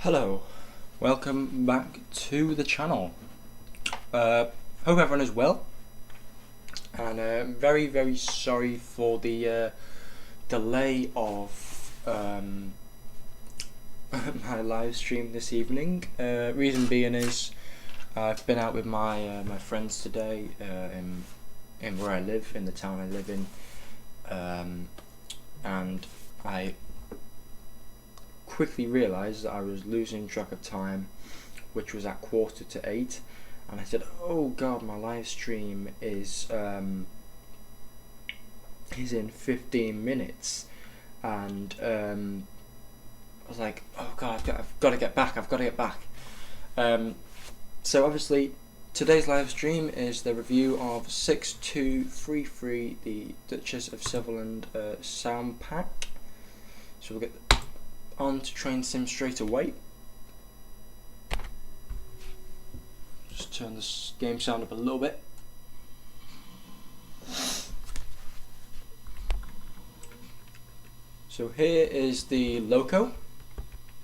Hello, welcome back to the channel. Hope everyone is well, and very sorry for the delay of my live stream this evening. Reason being is I've been out with my my friends today in where I live, in the town I live in, and I quickly realised that I was losing track of time, which was at 7:45, and I said, "Oh God, my live stream is in 15 minutes," and I was like, "Oh God, I've got to get back. I've got to get back." So obviously, today's live stream is the review of 6233, the Duchess of Sutherland sound pack. So we'll get on to Train Sim straight away. Just turn this game sound up a little bit. So here is the loco.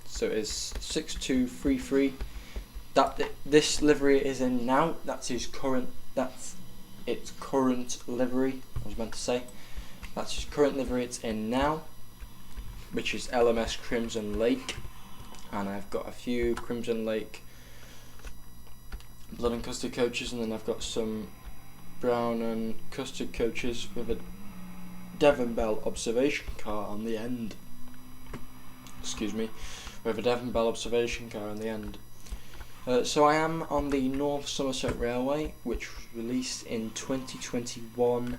So it's 6233. This livery is in now. That's its current livery. I was meant to say. That's his current livery. It's in now, which is LMS Crimson Lake, and I've got a few Crimson Lake blood and custard coaches, and then I've got some brown and custard coaches with a Devon Bell observation car on the end. Excuse me, with a Devon Bell observation car on the end. So I am on the North Somerset Railway, which was released in 2021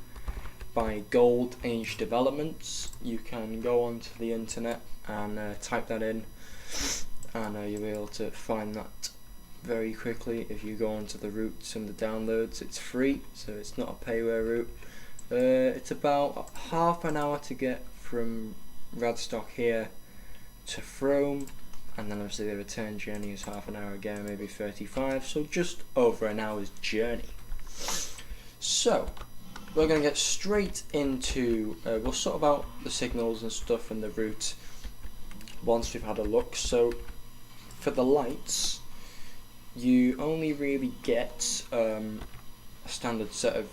by Gold Age Developments. You can go onto the internet and type that in, and you'll be able to find that very quickly. If you go onto the routes and the downloads, it's free, so it's not a payware route. It's about half an hour to get from Radstock here to Frome, and then obviously the return journey is half an hour again, maybe 35, so just over an hour's journey. So we're going to get straight into, we'll sort about the signals and stuff and the route once we've had a look. So for the lights, you only really get a standard set of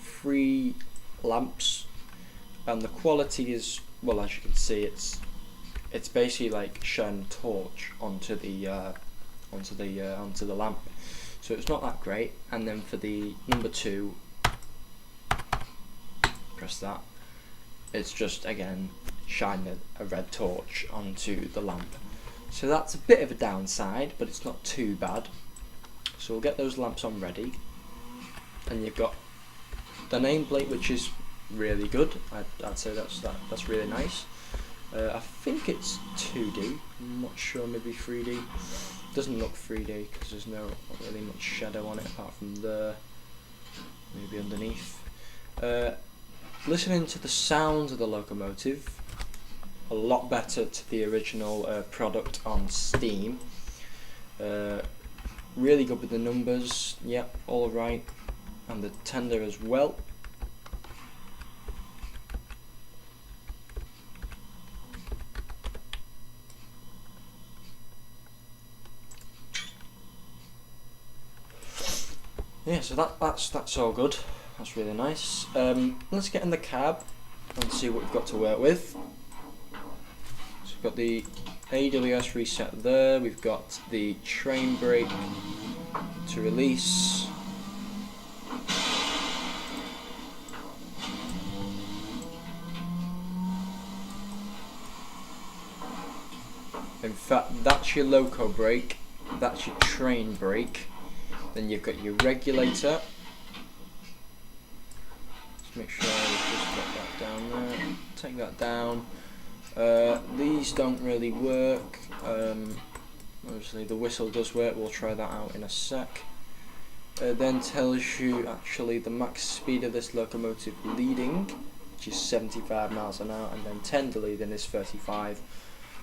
3 lamps, and the quality is, well, as you can see, it's basically like shining a torch onto the lamp, so it's not that great. And then for the number 2, press that, it's just again shining a red torch onto the lamp, so that's a bit of a downside, but it's not too bad. So we'll get those lamps on ready, and you've got the nameplate, which is really good. I'd say that's really nice. I think it's 2D, I'm not sure, maybe 3D. Doesn't look 3D because there's not really much shadow on it apart from there, maybe underneath. Listening to the sounds of the locomotive, a lot better to the original product on Steam. Really good with the numbers, yep, all right, and the tender as well. Yeah, so that's all good. That's really nice. Let's get in the cab and see what we've got to work with. So we've got the AWS reset there. We've got the train brake to release. In fact, that's your loco brake. That's your train brake. Then you've got your regulator. Make sure I just get that down there. Take that down. These don't really work. Obviously the whistle does work. We'll try that out in a sec. Then tells you actually the max speed of this locomotive leading, which is 75 miles an hour, and then tender leading is 35.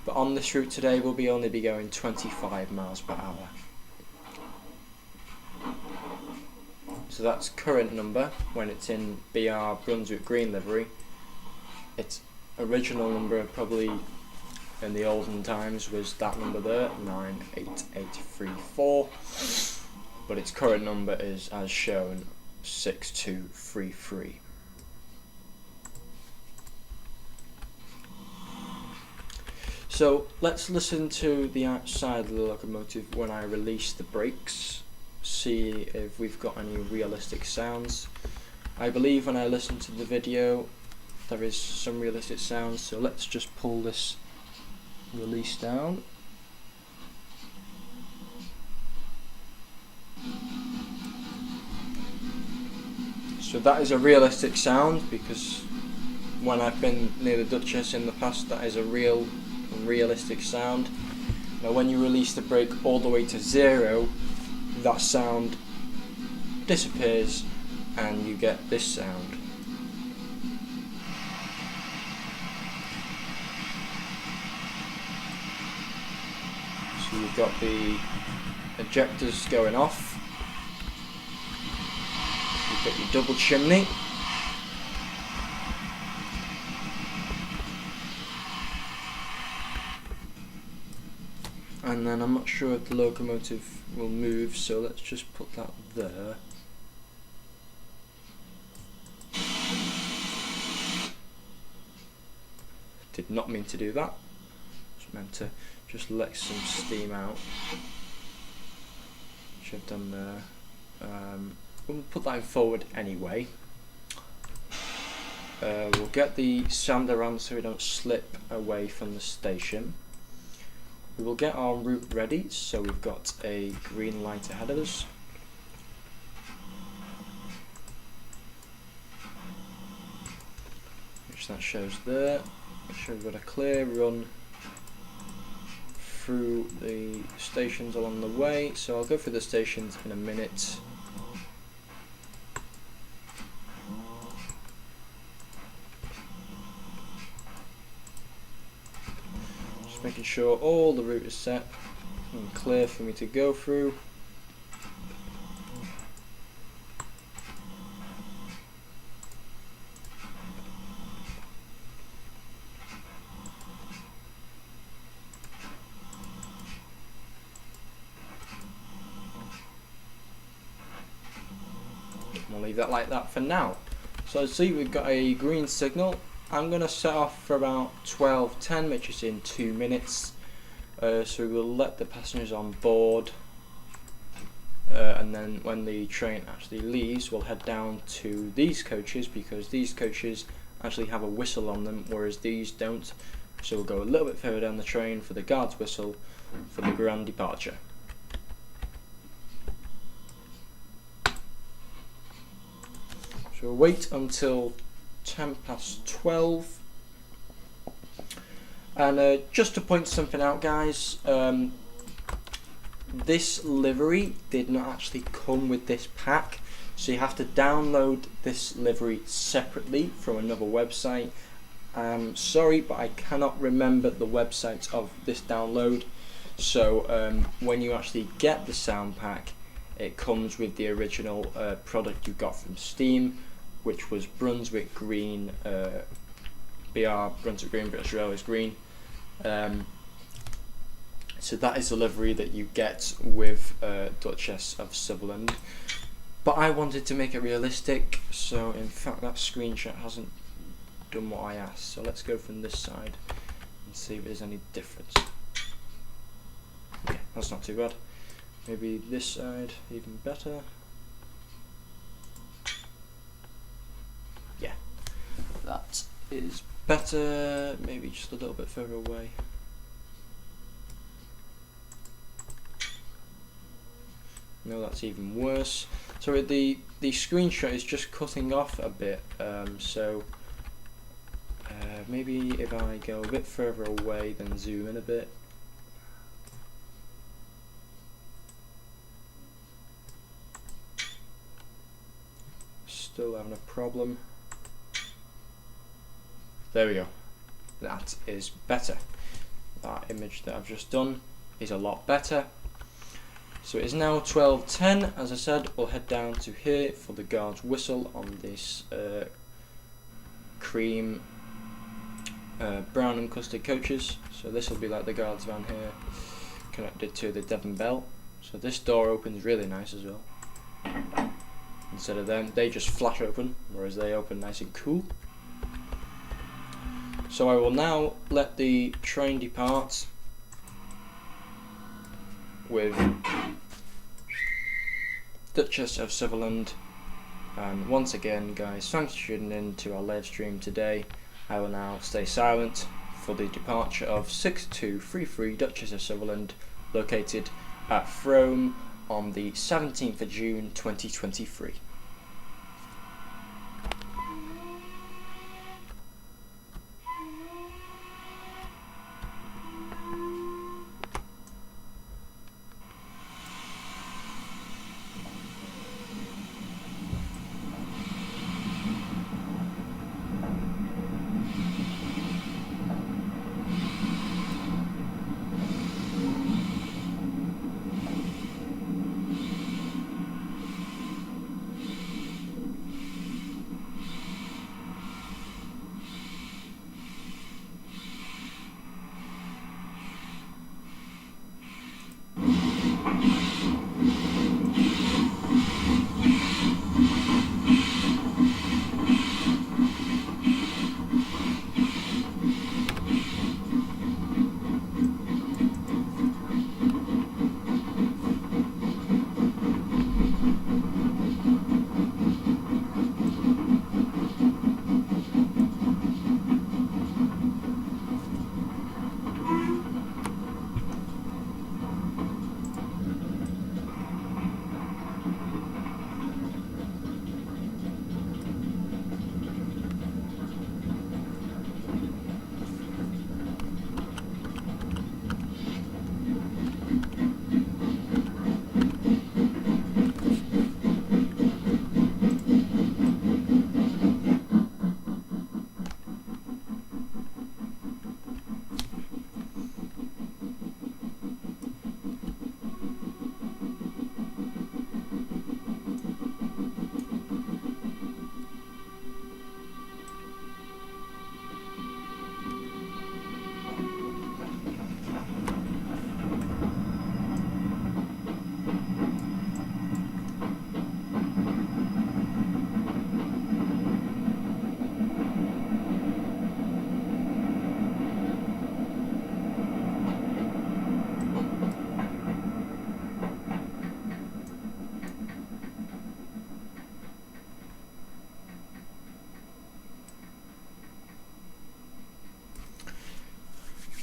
But on this route today we'll only be going 25 miles per hour. So that's current number when it's in BR Brunswick Green livery. Its original number probably in the olden times was that number there, 98834, but its current number is, as shown, 6233. So let's listen to the outside of the locomotive when I release the brakes, see if we've got any realistic sounds. I believe when I listen to the video there is some realistic sounds, so let's just pull this release down. So that is a realistic sound, because when I've been near the Duchess in the past, that is a realistic sound. Now when you release the brake all the way to 0, that sound disappears and you get this sound. So you've got the ejectors going off, you've got your double chimney, and then I'm not sure if the locomotive will move, so let's just put that there. Did not mean to do that. Just meant to just let some steam out, which I've done there. We'll put that in forward anyway. We'll get the sander on so we don't slip away from the station. We will get our route ready, so we've got a green light ahead of us. Which that shows there. Make sure we've got a clear run through the stations along the way. So I'll go through the stations in a minute. Making sure all the route is set and clear for me to go through. We'll leave that like that for now. So see, we've got a green signal. I'm going to set off for about 12:10, which is in 2 minutes. So we will let the passengers on board, and then when the train actually leaves, we'll head down to these coaches, because these coaches actually have a whistle on them, whereas these don't. So we'll go a little bit further down the train for the guard's whistle for the grand departure. So we'll wait until 12:10, and just to point something out, guys, this livery did not actually come with this pack, so you have to download this livery separately from another website. I'm sorry, but I cannot remember the website of this download, so when you actually get the sound pack, it comes with the original product you got from Steam, which was Brunswick Green, BR, Brunswick Green, British Railways Green. So that is the livery that you get with Duchess of Sutherland. But I wanted to make it realistic, so in fact that screenshot hasn't done what I asked. So let's go from this side and see if there's any difference. Okay, that's not too bad. Maybe this side even better. Yeah, that is better. Maybe just a little bit further away. No, that's even worse. So the screenshot is just cutting off a bit. Maybe if I go a bit further away, then zoom in a bit. Still having a problem. There we go. That is better. That image that I've just done is a lot better. So it is now 12:10. As I said, we'll head down to here for the guard's whistle on this cream brown and custard coaches. So this will be like the guards van here, connected to the Devon Bell. So this door opens really nice as well. Instead of them, they just flash open, whereas they open nice and cool. So I will now let the train depart with Duchess of Sutherland. And once again, guys, thanks for tuning in to our live stream today. I will now stay silent for the departure of 6233 Duchess of Sutherland, located at Frome on the 17th of June 2023.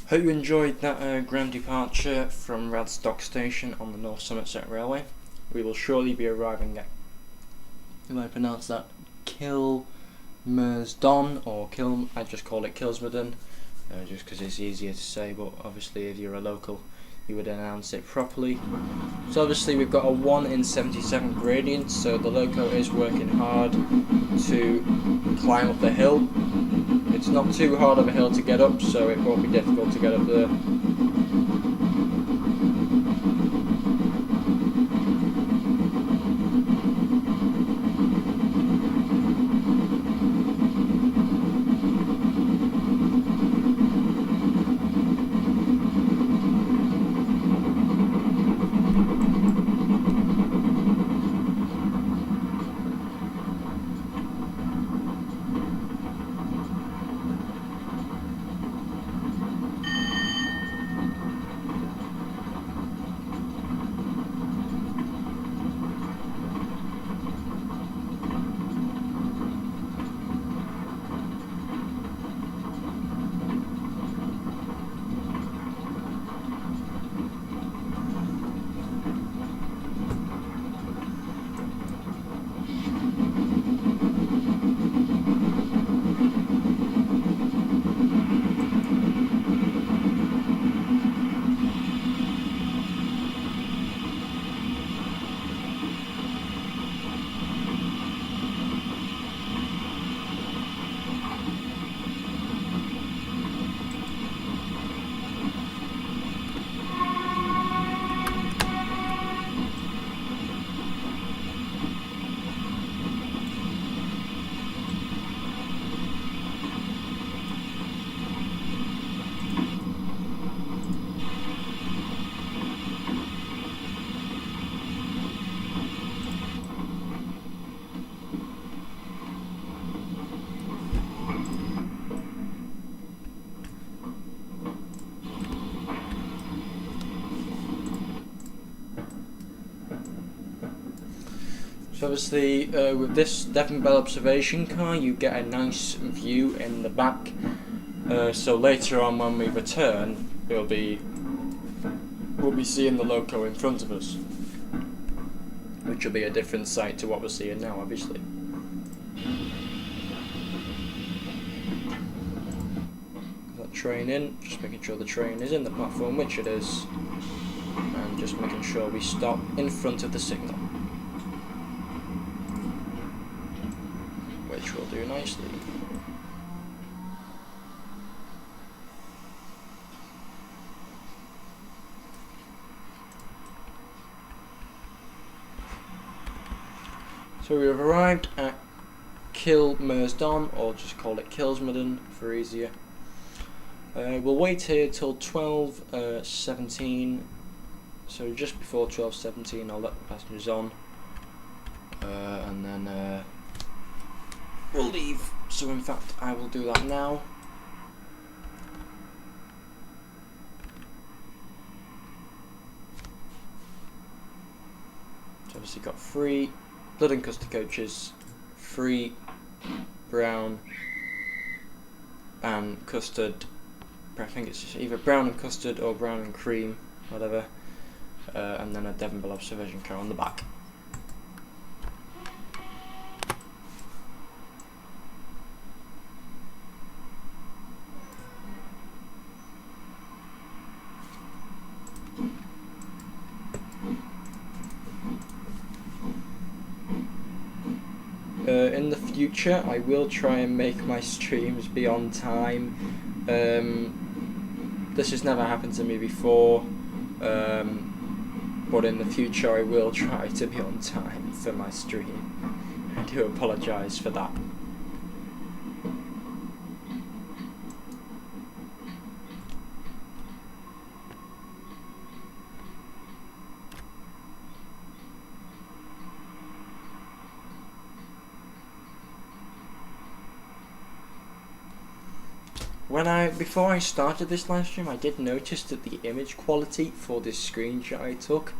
Hope you enjoyed that grand departure from Radstock Station on the North Somerset Railway. We will shortly be arriving at, if I pronounce that, Kilmersdon, or I just call it Kilsmerdon, just because it's easier to say, but obviously if you're a local you would announce it properly. So obviously we've got a 1 in 77 gradient, so the loco is working hard to climb up the hill. It's not too hard of a hill to get up, so it won't be difficult to get up there. So obviously with this Devon Bell observation car you get a nice view in the back, so later on when we return we'll be seeing the loco in front of us, which will be a different sight to what we're seeing now obviously. That train in, just making sure the train is in the platform, which it is, and just making sure we stop in front of the signal, which will do nicely. So we have arrived at Kilmersdon, or just call it Kilsmersdon for easier. We'll wait here till 12:17, so just before 12:17 I'll let the passengers on, and then we'll leave. So in fact I will do that now. So obviously got 3 blood and custard coaches, 3 brown and custard. I think it's either brown and custard or brown and cream, whatever, and then a Devon Bell observation car on the back. In the future I will try and make my streams be on time. This has never happened to me before, but in the future I will try to be on time for my stream. I do apologise for that. Before I started this live stream, I did notice that the image quality for this screenshot I took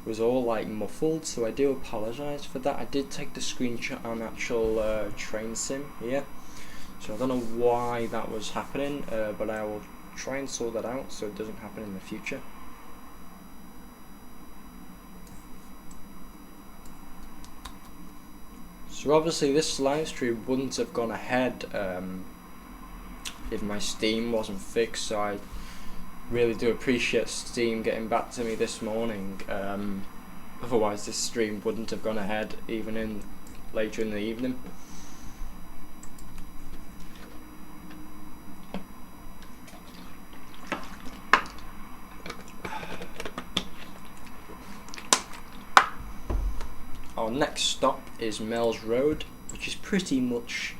was all like muffled, so I do apologise for that. I did take the screenshot on actual train sim here, so I don't know why that was happening, but I will try and sort that out so it doesn't happen in the future. So obviously this live stream wouldn't have gone ahead if my Steam wasn't fixed, so I really do appreciate Steam getting back to me this morning. Otherwise this stream wouldn't have gone ahead even later in the evening. Our next stop is Mells Road, which is pretty much,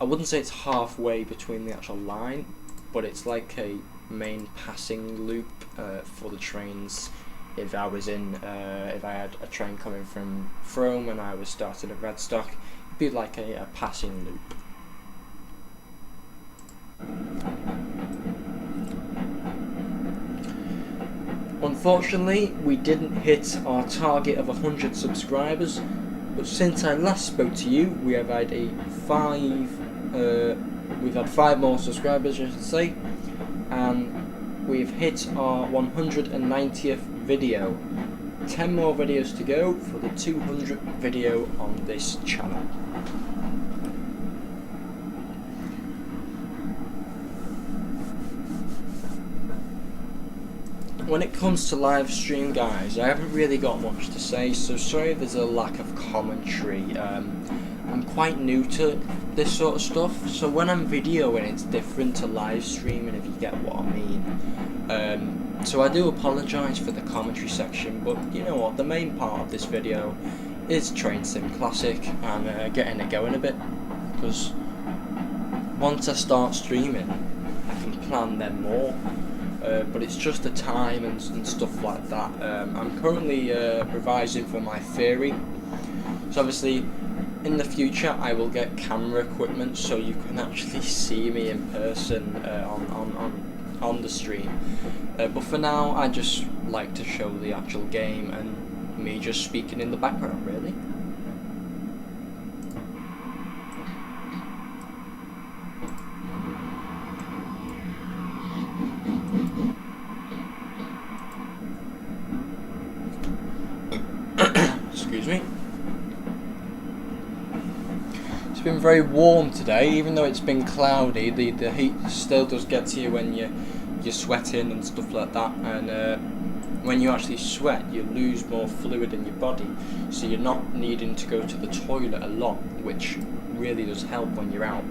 I wouldn't say it's halfway between the actual line, but it's like a main passing loop for the trains. If I had a train coming from Frome and I was starting at Redstock, it'd be like a passing loop. Unfortunately, we didn't hit our target of 100 subscribers, but since I last spoke to you, we have had we've had 5 more subscribers, I should say, and we've hit our 190th video. 10 more videos to go for the 200th video on this channel. When it comes to live stream, guys, I haven't really got much to say, so sorry if there's a lack of commentary. I'm quite new to this sort of stuff, so when I'm videoing it's different to live streaming, if you get what I mean. So I do apologise for the commentary section, but you know what, the main part of this video is Train Sim Classic and getting it going a bit, because once I start streaming I can plan them more. But it's just the time and stuff like that. I'm currently revising for my theory, so obviously in the future I will get camera equipment so you can actually see me in person on the stream, but for now I just like to show the actual game and me just speaking in the background, really. me. It's been very warm today, even though it's been cloudy. The heat still does get to you when you're sweating and stuff like that, and when you actually sweat you lose more fluid in your body, so you're not needing to go to the toilet a lot, which really does help when you're out.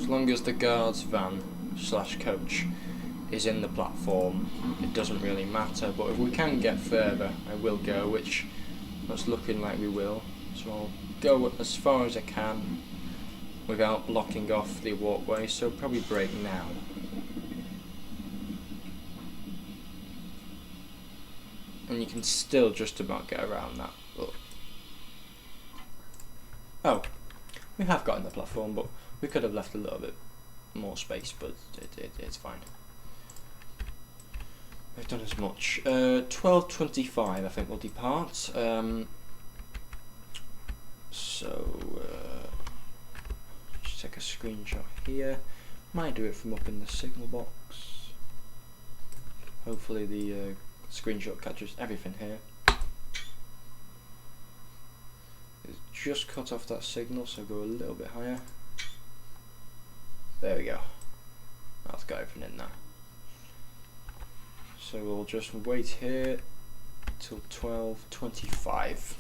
As long as the guard's van / coach is in the platform, it doesn't really matter, but if we can get further I will go, which it's looking like we will, so I'll go as far as I can without blocking off the walkway, so probably brake now. And you can still just about get around that, but oh, we have got in the platform, but we could have left a little bit more space, but it's fine. We've done as much. 12:25 I think we'll depart. Just take a screenshot here. Might do it from up in the signal box. Hopefully the screenshot catches everything here. It's just cut off that signal, so go a little bit higher. There we go. That's got everything in there. So we'll just wait here till 12:25.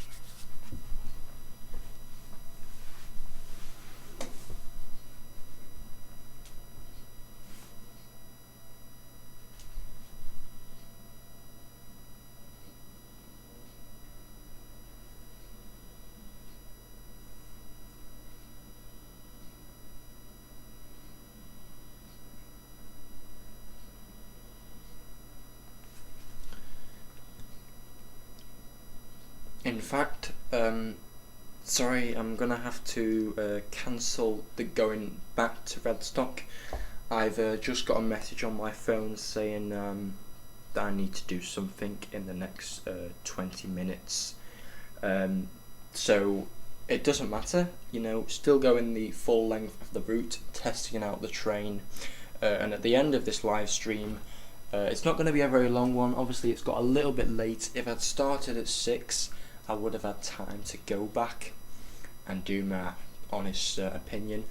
In fact, sorry, I'm gonna have to cancel the going back to Redstock. I've just got a message on my phone saying that I need to do something in the next 20 minutes. So it doesn't matter, you know, still going the full length of the route, testing out the train, and at the end of this live stream, it's not going to be a very long one. Obviously it's got a little bit late. If I'd started at 6, I would have had time to go back and do my honest opinion.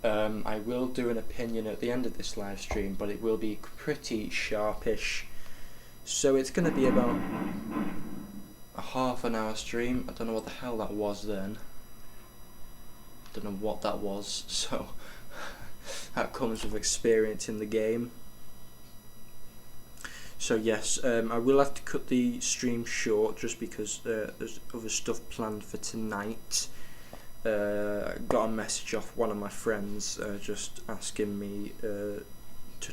I will do an opinion at the end of this live stream, but it will be pretty sharpish. So it's going to be about a half an hour stream. I don't know what the hell that was then. Don't know what that was, so that comes with experience in the game. So yes, I will have to cut the stream short just because there's other stuff planned for tonight. Got a message off one of my friends just asking me to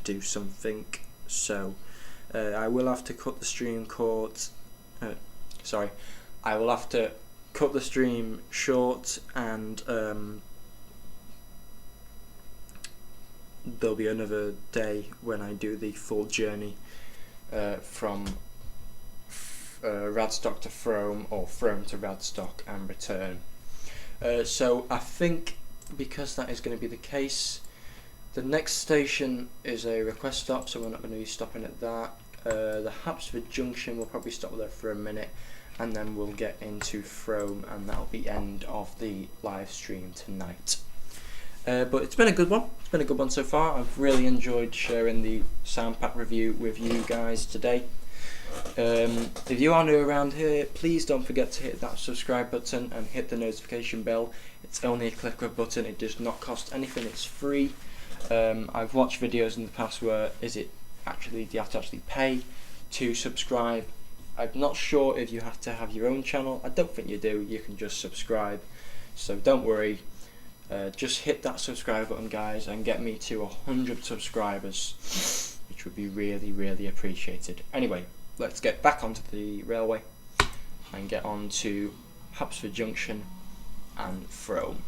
do something, so I will have to cut the stream short. I will have to cut the stream short, and there'll be another day when I do the full journey from Radstock to Frome, or Frome to Radstock and return. So I think because that is going to be the case, the next station is a request stop, so we're not going to be stopping at that. The Hapsford Junction, we'll probably stop there for a minute, and then we'll get into Frome, and that'll be end of the live stream tonight. But it's been a good one. It's been a good one so far. I've really enjoyed sharing the sound pack review with you guys today. If you are new around here, please don't forget to hit that subscribe button and hit the notification bell. It's only a click of a button. It does not cost anything. It's free. I've watched videos in the past where do you have to actually pay to subscribe? I'm not sure if you have to have your own channel. I don't think you do. You can just subscribe. So don't worry. Just hit that subscribe button, guys, and get me to 100 subscribers, which would be really, really appreciated. Anyway, let's get back onto the railway and get on to Hapsford Junction and Frome.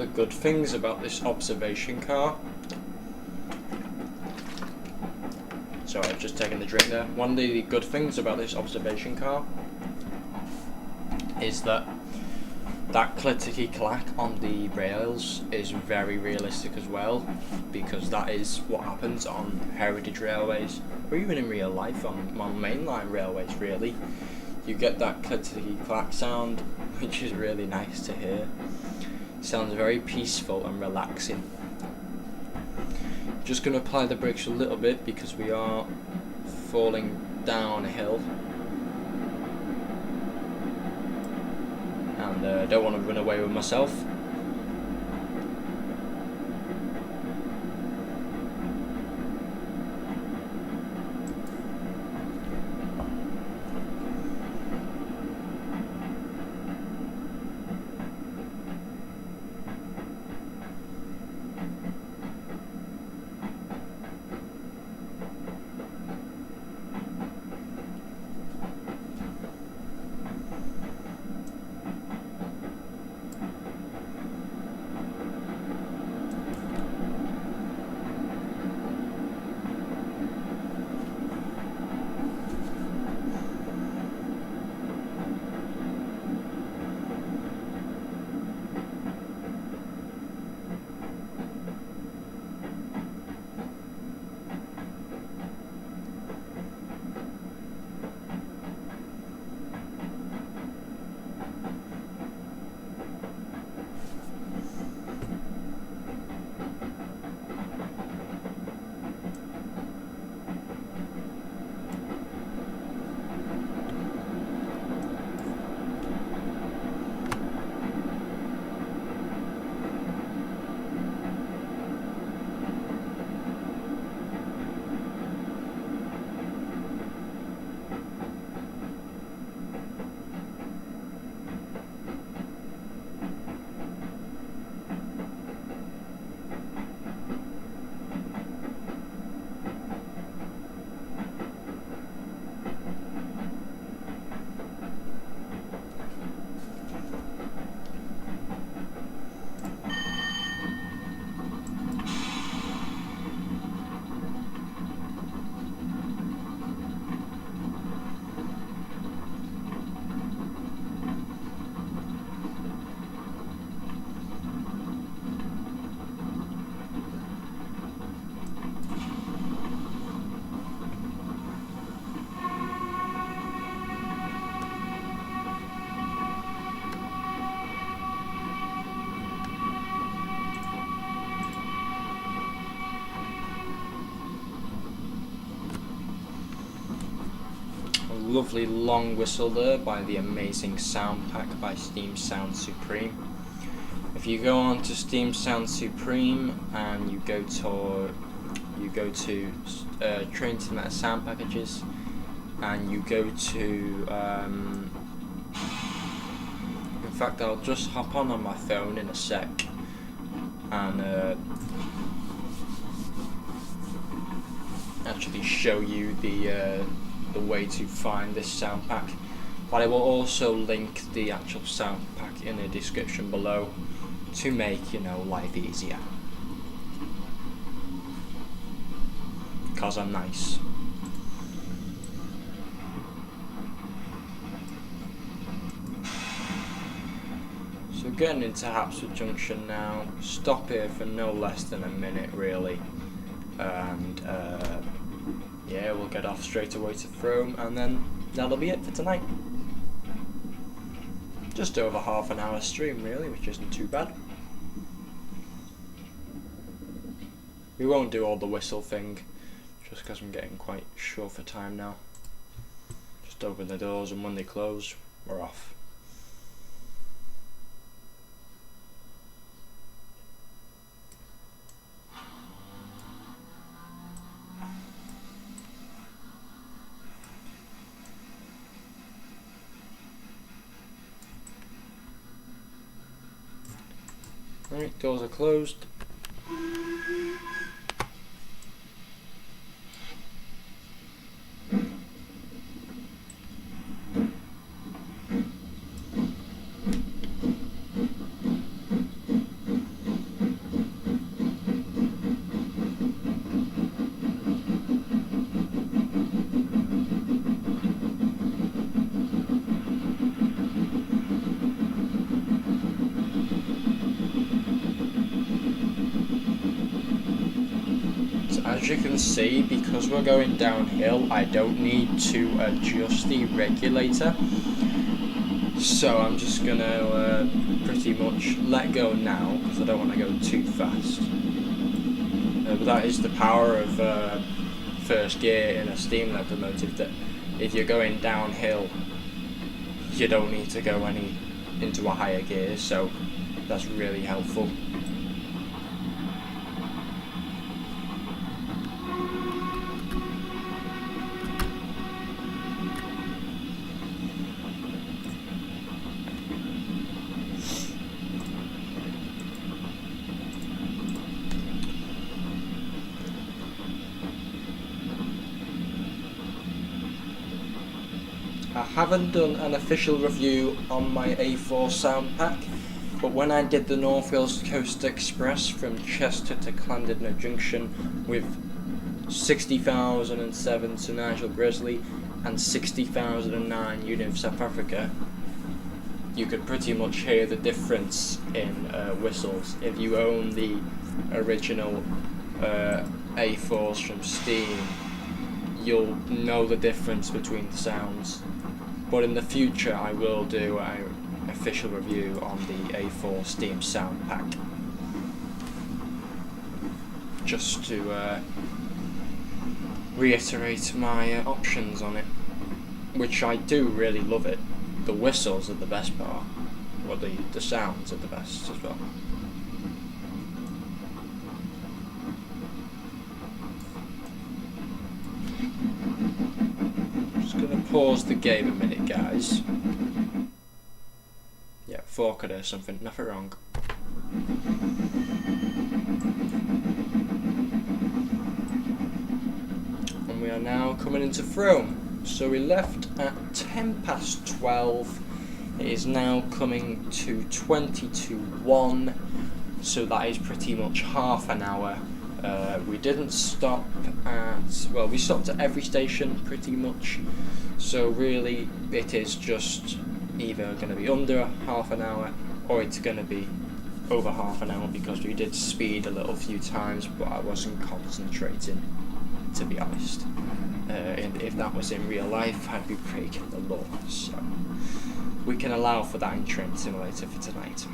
the good things about this observation car. Sorry, I've just taken the drink there. One of the good things about this observation car is that clickety clack on the rails is very realistic as well, because that is what happens on heritage railways, or even in real life on mainline railways really. You get that clickety clack sound, which is really nice to hear. It sounds very peaceful and relaxing. Just going to apply the brakes a little bit because we are falling down a hill. And don't want to run away with myself. Lovely long whistle there by the amazing sound pack by Steam Sound Supreme. If you go on to Steam Sound Supreme and you go to Train Cinematic Sound Packages, and you go to in fact I'll just hop on my phone in a sec and actually show you the way to find this sound pack, but I will also link the actual sound pack in the description below to make life easier, because I'm nice. So getting into Hapswood Junction now, stop here for no less than a minute really, and yeah, we'll get off straight away to Frome, and then that'll be it for tonight. Just over half an hour stream really, which isn't too bad. We won't do all the whistle thing, just because I'm getting quite short for time now. Just open the doors, and when they close, we're off. Alright, doors are closed. as you can see, because we're going downhill, I don't need to adjust the regulator. So I'm just gonna pretty much let go now, because I don't want to go too fast. But that is the power of first gear in a steam locomotive, that if you're going downhill, you don't need to go into a higher gear, so that's really helpful. I haven't done an official review on my A4 sound pack, but when I did the North Wales Coast Express from Chester to Llandudno Junction with 60,007 to Nigel Grizzly and 60,009 Union of South Africa, you could pretty much hear the difference in whistles. If you own the original A4s from Steam, you'll know the difference between the sounds. But in the future I will do an official review on the A4 Steam sound pack, just to reiterate my options on it, which I do really love it. The whistles are the best part, or the sounds are the best as well. Just gonna pause the game a minute, guys. Yeah, forked or something, nothing wrong. And we are now coming into Frome. So we left at 12:10. It is now coming to 1, so that is pretty much half an hour. We didn't stop at, well, we stopped at every station pretty much, so really it is just either going to be under half an hour or it's going to be over half an hour, because we did speed a little few times, but I wasn't concentrating, to be honest. And if that was in real life, I'd be breaking the law, so we can allow for that in Train Simulator for tonight.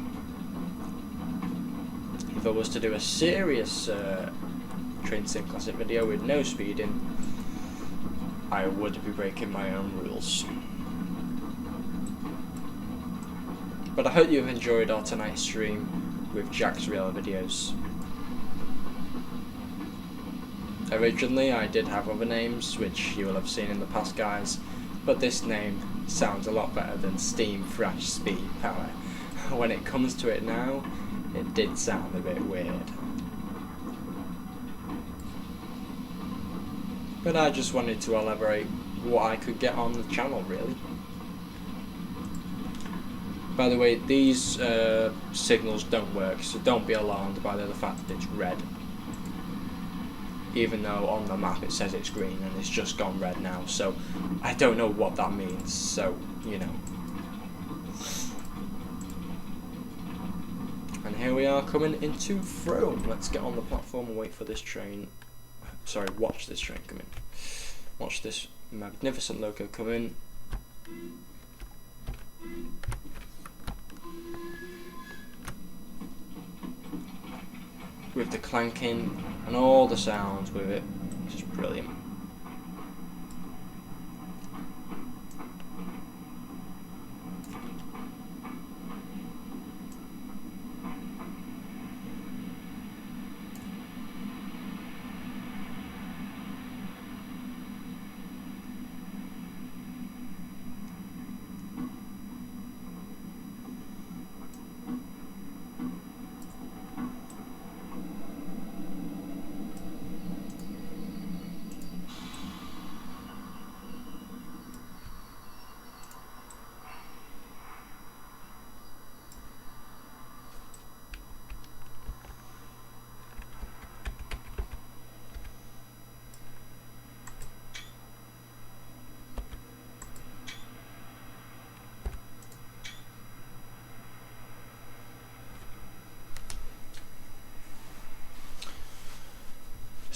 If I was to do a serious Train Sim Classic video with no speeding, I would be breaking my own rules. But I hope you've enjoyed our tonight's stream with Jack's Real videos. Originally I did have other names, which you will have seen in the past, guys, but this name sounds a lot better than Steam Thrash Speed Power. When it comes to it now, it did sound a bit weird. But I just wanted to elaborate what I could get on the channel, really. By the way, these signals don't work, so don't be alarmed by the fact that it's red. Even though on the map it says it's green and it's just gone red now, so I don't know what that means, so, you know. And here we are coming into Frome. Let's get on the platform and wait for this train. Sorry, watch this train come in. Watch this magnificent loco come in. With the clanking and all the sounds with it, it's just brilliant.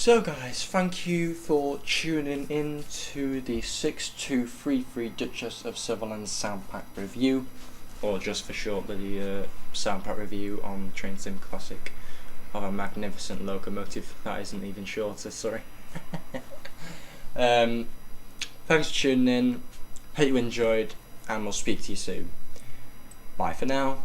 So guys, thank you for tuning in to the 6233 Duchess of Sutherland sound pack review, or just for short the sound pack review on Train Sim Classic of a magnificent locomotive that isn't even shorter, sorry. Thanks for tuning in, hope you enjoyed, and we'll speak to you soon. Bye for now.